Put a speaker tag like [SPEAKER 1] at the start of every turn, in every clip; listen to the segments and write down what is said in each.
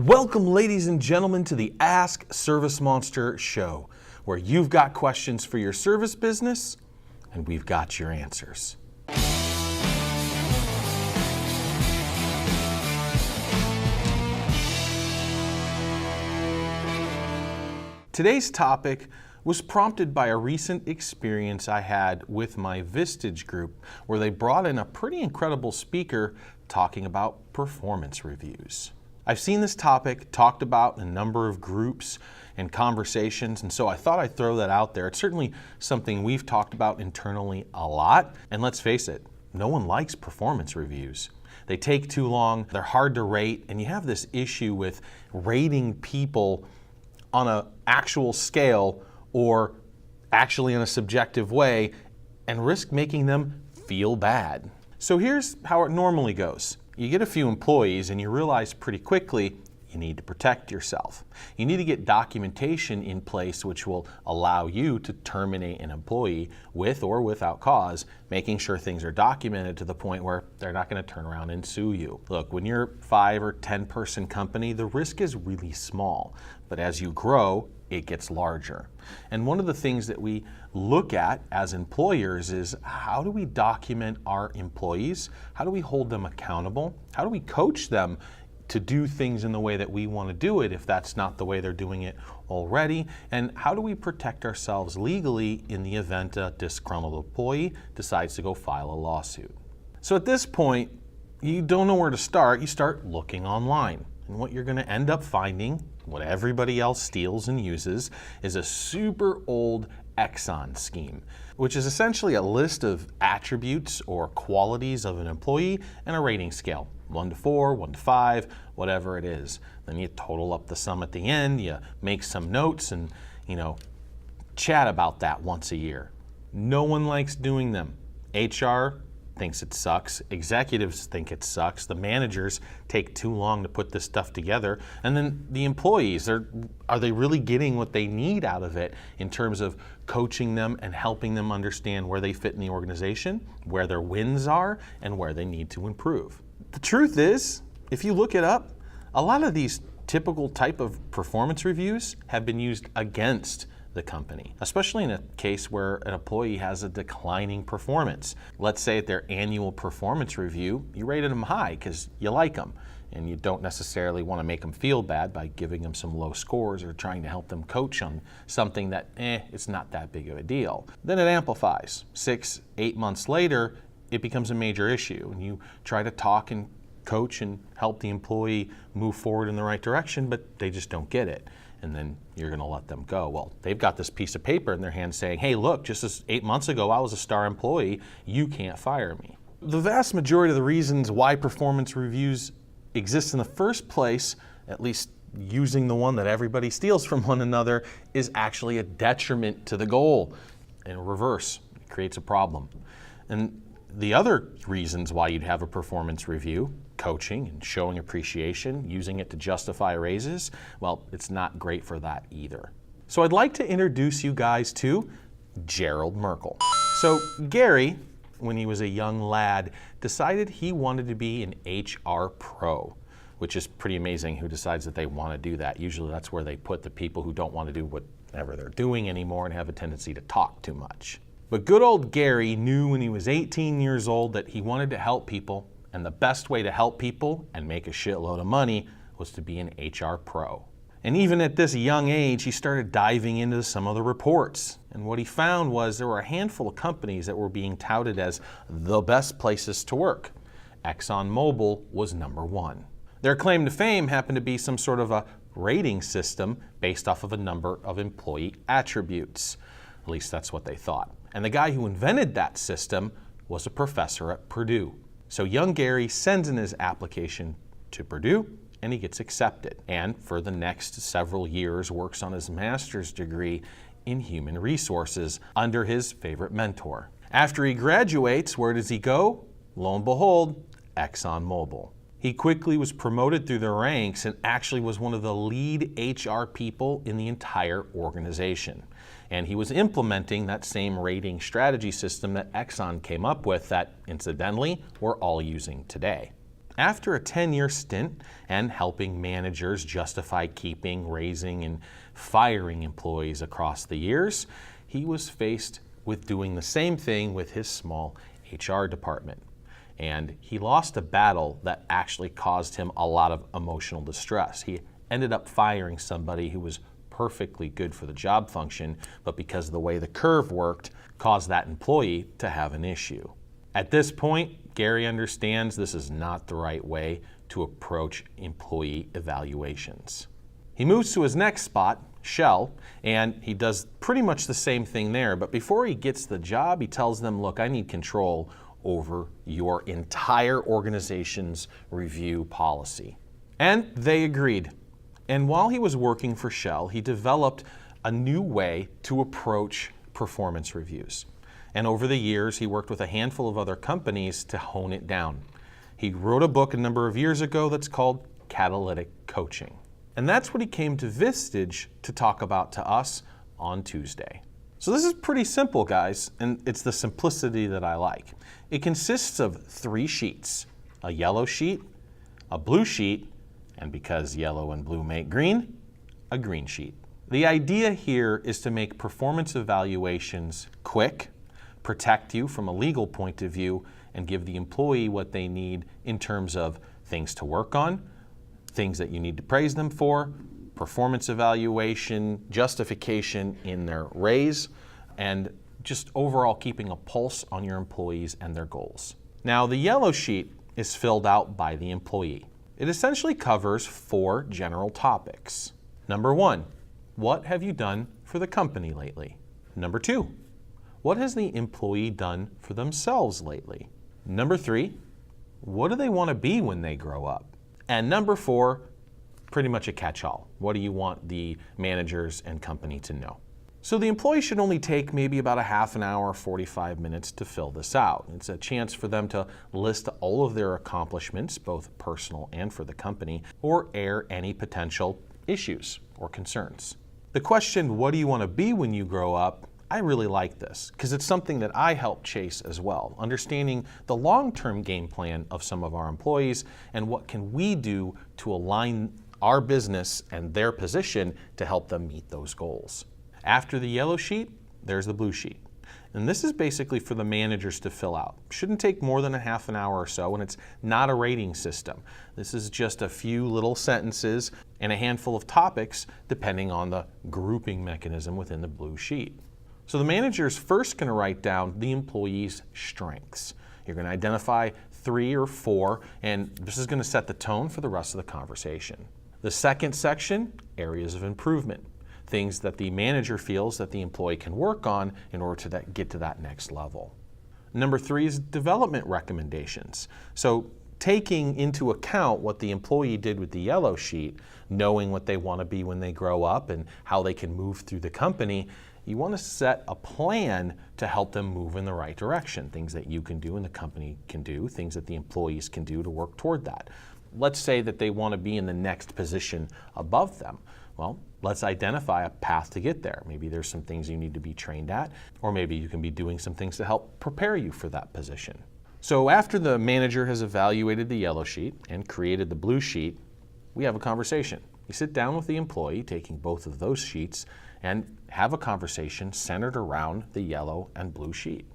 [SPEAKER 1] Welcome, ladies and gentlemen, to the Ask ServiceMonster show, where you've got questions for your service business, and we've got your answers. Today's topic was prompted by a recent experience I had with my Vistage group, where they brought in a pretty incredible speaker talking about performance reviews. I've seen this topic talked about in a number of groups and conversations, and so I thought I'd throw that out there. It's certainly something we've talked about internally a lot, and let's face it, no one likes performance reviews. They take too long, they're hard to rate, and you have this issue with rating people on an actual scale or actually in a subjective way and risk making them feel bad. So here's how it normally goes. You get a few employees and you realize pretty quickly you need to protect yourself. You need to get documentation in place which will allow you to terminate an employee with or without cause, making sure things are documented to the point where they're not going to turn around and sue you. Look, when you're a 5 or 10 person company, the risk is really small, but as you grow, it gets larger. And one of the things that we look at as employers is, how do we document our employees? How do we hold them accountable? How do we coach them to do things in the way that we want to do it if that's not the way they're doing it already? And how do we protect ourselves legally in the event a disgruntled employee decides to go file a lawsuit? So at this point, you don't know where to start. You start looking online. And what you're going to end up finding, what everybody else steals and uses, is a super old Exxon scheme, which is essentially a list of attributes or qualities of an employee and a rating scale, 1 to 4, 1 to 5, whatever it is. Then you total up the sum at the end, you make some notes and, chat about that once a year. No one likes doing them. HR thinks it sucks. Executives think it sucks. The managers take too long to put this stuff together. And then the employees, are they really getting what they need out of it in terms of coaching them and helping them understand where they fit in the organization, where their wins are, and where they need to improve? The truth is, if you look it up, a lot of these typical type of performance reviews have been used against the company, especially in a case where an employee has a declining performance. Let's say at their annual performance review, you rated them high because you like them, and you don't necessarily want to make them feel bad by giving them some low scores or trying to help them coach on something that, it's not that big of a deal. Then it amplifies. 6, 8 months later, it becomes a major issue, and you try to talk and coach and help the employee move forward in the right direction, but they just don't get it. And then you're going to let them go. Well, they've got this piece of paper in their hand saying, hey, look, just as 8 months ago, I was a star employee. You can't fire me. The vast majority of the reasons why performance reviews exist in the first place, at least using the one that everybody steals from one another, is actually a detriment to the goal. In reverse, it creates a problem. And the other reasons why you'd have a performance review, coaching and showing appreciation, using it to justify raises, well, it's not great for that either. So I'd like to introduce you guys to Garold Markle. So Gary, when he was a young lad, decided he wanted to be an HR pro, which is pretty amazing who decides that they want to do that. Usually that's where they put the people who don't want to do whatever they're doing anymore and have a tendency to talk too much. But good old Gary knew when he was 18 years old that he wanted to help people, and the best way to help people and make a shitload of money was to be an HR pro. And even at this young age, he started diving into some of the reports. And what he found was there were a handful of companies that were being touted as the best places to work. ExxonMobil was number 1. Their claim to fame happened to be some sort of a rating system based off of a number of employee attributes. At least that's what they thought. And the guy who invented that system was a professor at Purdue. So young Gary sends in his application to Purdue and he gets accepted. And for the next several years works on his master's degree in human resources under his favorite mentor. After he graduates, where does he go? Lo and behold, ExxonMobil. He quickly was promoted through the ranks and actually was one of the lead HR people in the entire organization. And he was implementing that same rating strategy system that Exxon came up with that, incidentally, we're all using today. After a 10-year stint and helping managers justify keeping, raising, and firing employees across the years, he was faced with doing the same thing with his small HR department. And he lost a battle that actually caused him a lot of emotional distress. He ended up firing somebody who was perfectly good for the job function, but because of the way the curve worked, caused that employee to have an issue. At this point, Gary understands this is not the right way to approach employee evaluations. He moves to his next spot, Shell, and he does pretty much the same thing there, but before he gets the job, he tells them, look, I need control over your entire organization's review policy. And they agreed. And while he was working for Shell, he developed a new way to approach performance reviews. And over the years, he worked with a handful of other companies to hone it down. He wrote a book a number of years ago that's called Catalytic Coaching. And that's what he came to Vistage to talk about to us on Tuesday. So this is pretty simple, guys, and it's the simplicity that I like. It consists of 3 sheets, a yellow sheet, a blue sheet, and because yellow and blue make green, a green sheet. The idea here is to make performance evaluations quick, protect you from a legal point of view, and give the employee what they need in terms of things to work on, things that you need to praise them for, performance evaluation, justification in their raise, and just overall keeping a pulse on your employees and their goals. Now, the yellow sheet is filled out by the employee. It essentially covers 4 general topics. Number 1, what have you done for the company lately? Number 2, what has the employee done for themselves lately? Number 3, what do they want to be when they grow up? And number 4, pretty much a catch-all. What do you want the managers and company to know? So the employee should only take maybe about a half an hour, 45 minutes to fill this out. It's a chance for them to list all of their accomplishments, both personal and for the company, or air any potential issues or concerns. The question, what do you want to be when you grow up? I really like this because it's something that I help chase as well, understanding the long-term game plan of some of our employees and what can we do to align our business and their position to help them meet those goals. After the yellow sheet, there's the blue sheet. And this is basically for the managers to fill out. Shouldn't take more than a half an hour or so, and it's not a rating system. This is just a few little sentences and a handful of topics depending on the grouping mechanism within the blue sheet. So the manager is first going to write down the employee's strengths. You're going to identify 3 or 4, and this is going to set the tone for the rest of the conversation. The second section, areas of improvement, things that the manager feels that the employee can work on in order to get to that next level. Number 3 is development recommendations. So taking into account what the employee did with the yellow sheet, knowing what they want to be when they grow up and how they can move through the company, you want to set a plan to help them move in the right direction. Things that you can do and the company can do, things that the employees can do to work toward that. Let's say that they want to be in the next position above them. Well, let's identify a path to get there. Maybe there's some things you need to be trained at, or maybe you can be doing some things to help prepare you for that position. So after the manager has evaluated the yellow sheet and created the blue sheet, we have a conversation. You sit down with the employee, taking both of those sheets, and have a conversation centered around the yellow and blue sheet.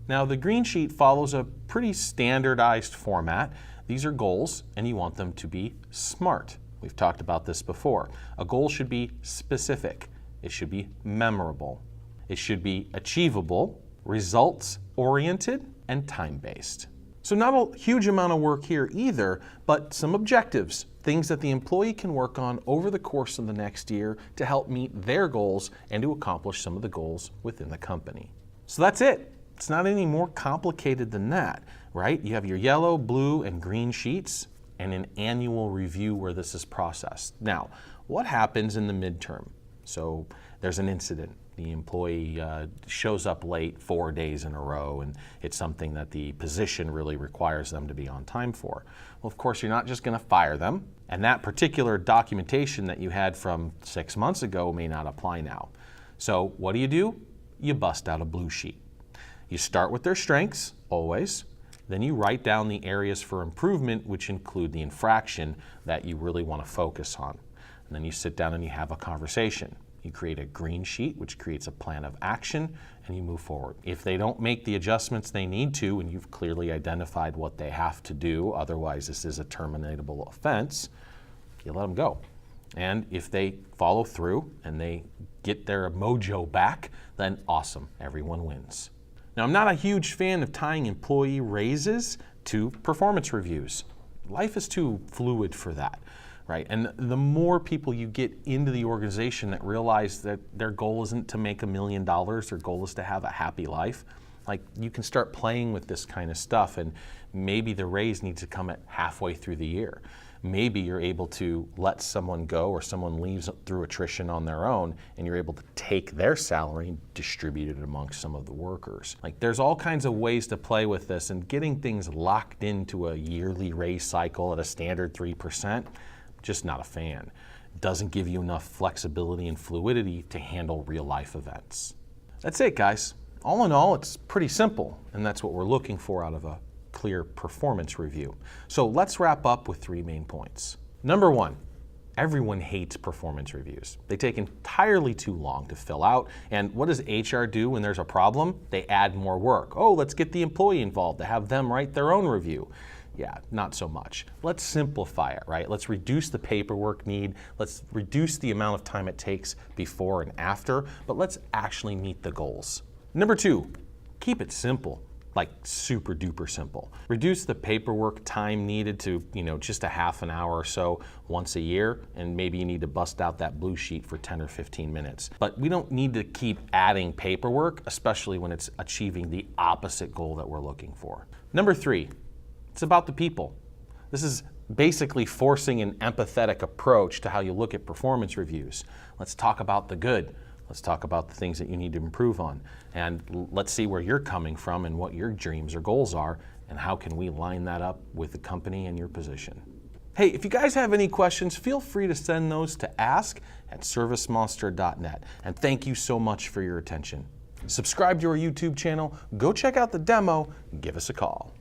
[SPEAKER 1] Now, the green sheet follows a pretty standardized format. These are goals, and you want them to be SMART. We've talked about this before. A goal should be specific. It should be memorable. It should be achievable, results-oriented, and time-based. So not a huge amount of work here either, but some objectives, things that the employee can work on over the course of the next year to help meet their goals and to accomplish some of the goals within the company. So that's it. It's not any more complicated than that, right? You have your yellow, blue, and green sheets and an annual review where this is processed. Now, what happens in the midterm? So there's an incident. The employee shows up late 4 days in a row, and it's something that the position really requires them to be on time for. Well, of course, you're not just going to fire them, and that particular documentation that you had from 6 months ago may not apply now. So what do? You bust out a blue sheet. You start with their strengths, always, Then you write down the areas for improvement, which include the infraction that you really want to focus on. And then you sit down and you have a conversation. You create a green sheet, which creates a plan of action, and you move forward. If they don't make the adjustments they need to, and you've clearly identified what they have to do, otherwise this is a terminatable offense, you let them go. And if they follow through and they get their mojo back, then awesome, everyone wins. Now, I'm not a huge fan of tying employee raises to performance reviews. Life is too fluid for that. Right, and the more people you get into the organization that realize that their goal isn't to make $1 million, their goal is to have a happy life, like you can start playing with this kind of stuff, and maybe the raise needs to come at halfway through the year. Maybe you're able to let someone go or someone leaves through attrition on their own, and you're able to take their salary and distribute it amongst some of the workers. Like there's all kinds of ways to play with this, and getting things locked into a yearly raise cycle at a standard 3%, just not a fan. It doesn't give you enough flexibility and fluidity to handle real life events. That's it, guys. All in all, it's pretty simple, and that's what we're looking for out of a clear performance review. So let's wrap up with 3 main points. Number 1, everyone hates performance reviews. They take entirely too long to fill out, and what does HR do when there's a problem? They add more work. Oh, let's get the employee involved to have them write their own review. Yeah, not so much. Let's simplify it, right? Let's reduce the paperwork need. Let's reduce the amount of time it takes before and after, but let's actually meet the goals. Number 2, keep it simple, like super duper simple. Reduce the paperwork time needed to, just a half an hour or so once a year, and maybe you need to bust out that blue sheet for 10 or 15 minutes. But we don't need to keep adding paperwork, especially when it's achieving the opposite goal that we're looking for. Number 3, it's about the people. This is basically forcing an empathetic approach to how you look at performance reviews. Let's talk about the good. Let's talk about the things that you need to improve on. And let's see where you're coming from and what your dreams or goals are, and how can we line that up with the company and your position. Hey, if you guys have any questions, feel free to send those to ask@servicemonster.net. And thank you so much for your attention. Subscribe to our YouTube channel, go check out the demo, give us a call.